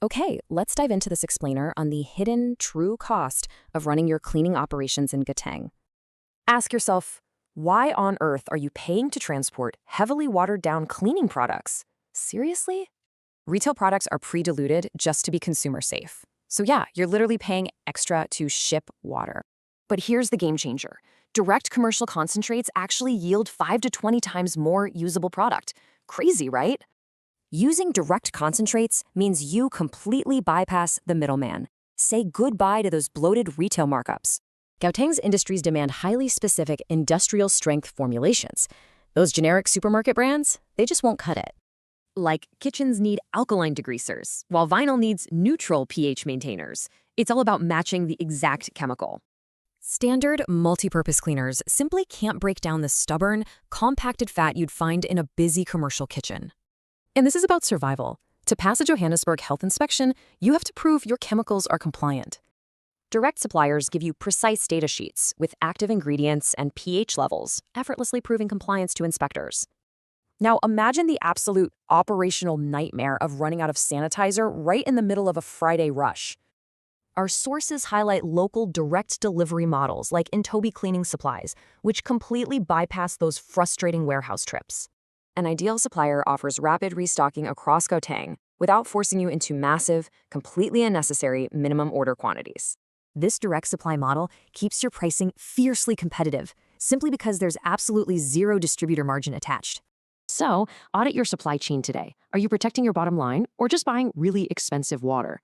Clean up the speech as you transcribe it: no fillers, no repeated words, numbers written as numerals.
Okay, let's dive into this explainer on the hidden true cost of running your cleaning operations in Gauteng. Ask yourself, why on earth are you paying to transport heavily watered-down cleaning products? Seriously? Retail products are pre-diluted just to be consumer safe. So yeah, you're literally paying extra to ship water. But here's the game changer. Direct commercial concentrates actually yield 5 to 20 times more usable product. Crazy, right? Using direct concentrates means you completely bypass the middleman. Say goodbye to those bloated retail markups. Gauteng's industries demand highly specific industrial-strength formulations. Those generic supermarket brands, they just won't cut it. Like kitchens need alkaline degreasers, while vinyl needs neutral pH maintainers. It's all about matching the exact chemical. Standard multi-purpose cleaners simply can't break down the stubborn, compacted fat you'd find in a busy commercial kitchen. And this is about survival. To pass a Johannesburg health inspection, you have to prove your chemicals are compliant. Direct suppliers give you precise data sheets with active ingredients and pH levels, effortlessly proving compliance to inspectors. Now imagine the absolute operational nightmare of running out of sanitizer right in the middle of a Friday rush. Our sources highlight local direct delivery models like Ntobi Cleaning Supplies, which completely bypass those frustrating warehouse trips. An ideal supplier offers rapid restocking across Gauteng without forcing you into massive, completely unnecessary minimum order quantities. This direct supply model keeps your pricing fiercely competitive, simply because there's absolutely zero distributor margin attached. So, audit your supply chain today. Are you protecting your bottom line or just buying really expensive water?